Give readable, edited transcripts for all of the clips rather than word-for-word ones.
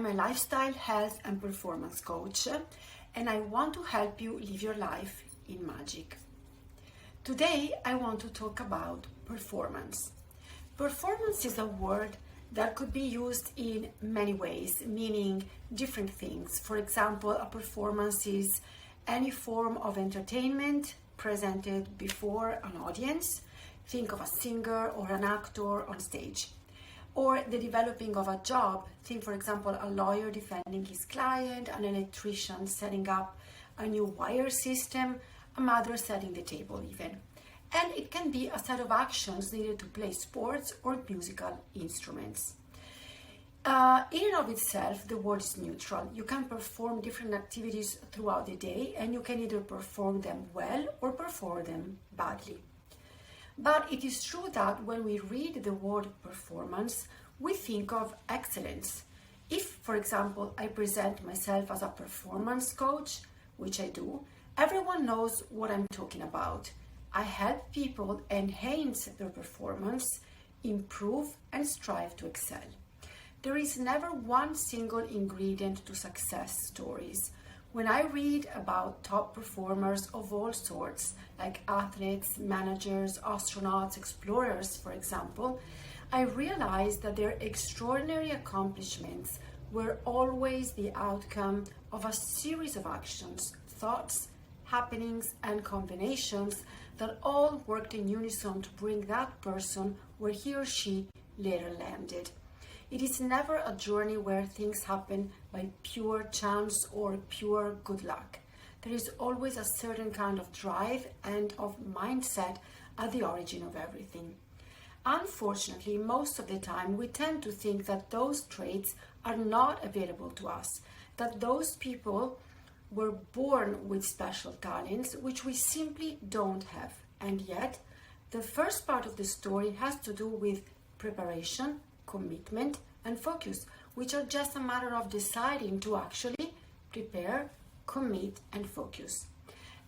I'm a lifestyle, health and performance coach, and I want to help you live your life in magic. Today, I want to talk about performance. Performance is a word that could be used in many ways, meaning different things. For example, a performance is any form of entertainment presented before an audience. Think of a singer or an actor on stage. Or the developing of a job. Think, for example, a lawyer defending his client, an electrician setting up a new wire system, a mother setting the table even. And it can be a set of actions needed to play sports or musical instruments. In and of itself, the word is neutral. You can perform different activities throughout the day, and you can either perform them well or perform them badly. But it is true that when we read the word performance, we think of excellence. If, for example, I present myself as a performance coach, which I do, everyone knows what I'm talking about. I help people enhance their performance, improve, and strive to excel. There is never one single ingredient to success stories. When I read about top performers of all sorts, like athletes, managers, astronauts, explorers, for example, I realize that their extraordinary accomplishments were always the outcome of a series of actions, thoughts, happenings, and combinations that all worked in unison to bring that person where he or she later landed. It is never a journey where things happen by pure chance or pure good luck. There is always a certain kind of drive and of mindset at the origin of everything. Unfortunately, most of the time we tend to think that those traits are not available to us, that those people were born with special talents which we simply don't have. And yet, the first part of the story has to do with preparation, commitment, and focus, which are just a matter of deciding to actually prepare, commit, and focus.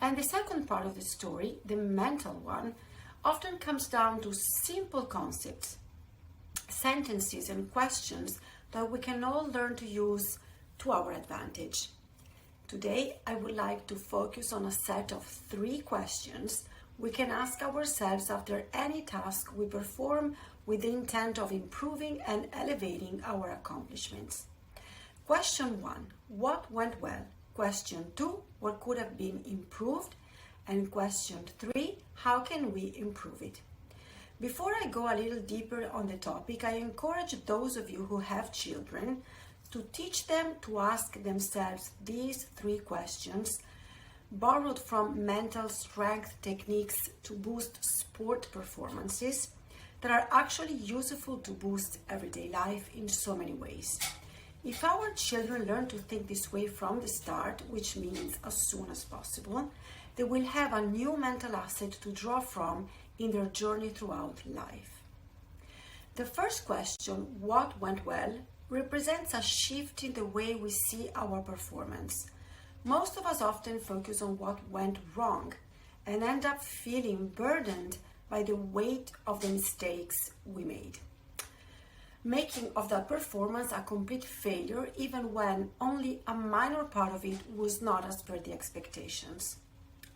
And the second part of the story, the mental one, often comes down to simple concepts, sentences, and questions that we can all learn to use to our advantage. Today, I would like to focus on a set of 3 questions we can ask ourselves after any task we perform with the intent of improving and elevating our accomplishments. Question 1, what went well? Question 2, what could have been improved? And question 3, how can we improve it? Before I go a little deeper on the topic, I encourage those of you who have children to teach them to ask themselves these 3 questions, borrowed from mental strength techniques to boost sport performances, that are actually useful to boost everyday life in so many ways. If our children learn to think this way from the start, which means as soon as possible, they will have a new mental asset to draw from in their journey throughout life. The first question, what went well, represents a shift in the way we see our performance. Most of us often focus on what went wrong and end up feeling burdened by the weight of the mistakes we made, making of that performance a complete failure even when only a minor part of it was not as per the expectations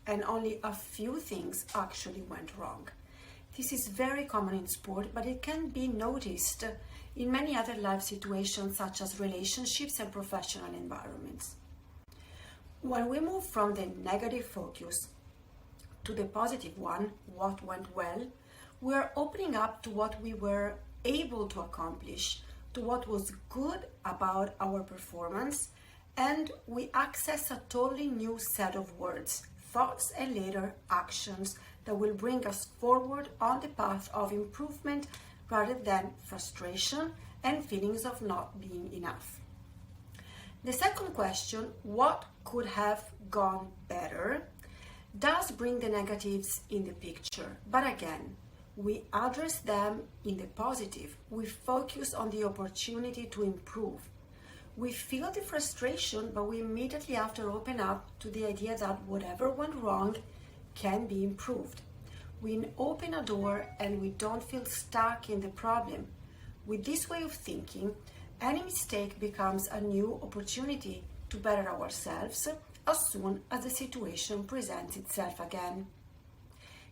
and only a few things actually went wrong. This is very common in sport, but it can be noticed in many other life situations such as relationships and professional environments. When we move from the negative focus to the positive one, what went well, we are opening up to what we were able to accomplish, to what was good about our performance, and we access a totally new set of words, thoughts, and later actions that will bring us forward on the path of improvement rather than frustration and feelings of not being enough. The second question, what could have gone better, does bring the negatives in the picture, but again, we address them in the positive. We focus on the opportunity to improve. We feel the frustration, but we immediately after open up to the idea that whatever went wrong can be improved. We open a door and we don't feel stuck in the problem. With this way of thinking, Any mistake becomes a new opportunity to better ourselves as soon as the situation presents itself again.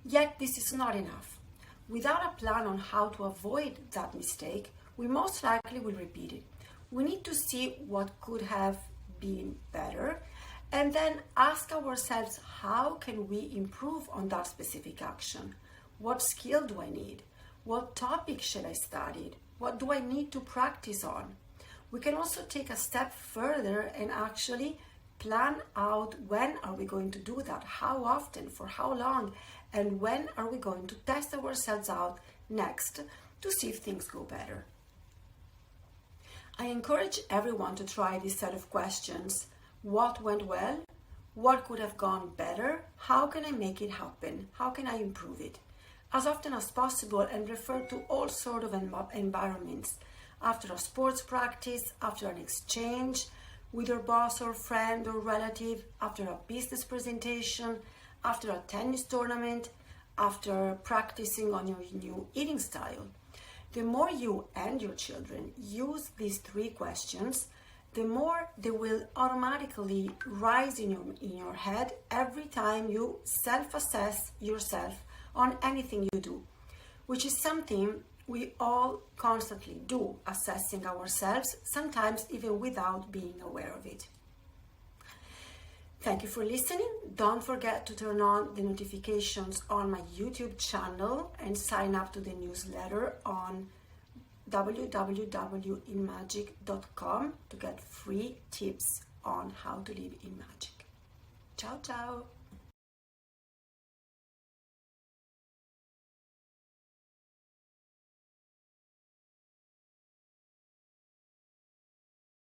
Yet this is not enough. Without a plan on how to avoid that mistake, we most likely will repeat it. We need to see what could have been better and then ask ourselves, how can we improve on that specific action? What skill do I need? What topic shall I study? What do I need to practice on? We can also take a step further and actually plan out when are we going to do that, how often, for how long, and when are we going to test ourselves out next to see if things go better. I encourage everyone to try this set of questions. What went well? What could have gone better? How can I make it happen? How can I improve it? As often as possible, and refer to all sorts of environments. After a sports practice, after an exchange with your boss or friend or relative, after a business presentation, after a tennis tournament, after practicing on your new eating style. The more you and your children use these 3 questions, the more they will automatically rise in your head every time you self-assess yourself on anything you do, which is something we all constantly do, assessing ourselves, sometimes even without being aware of it. Thank you for listening. Don't forget to turn on the notifications on my YouTube channel and sign up to the newsletter on www.inmagic.com to get free tips on how to live in magic. Ciao, ciao.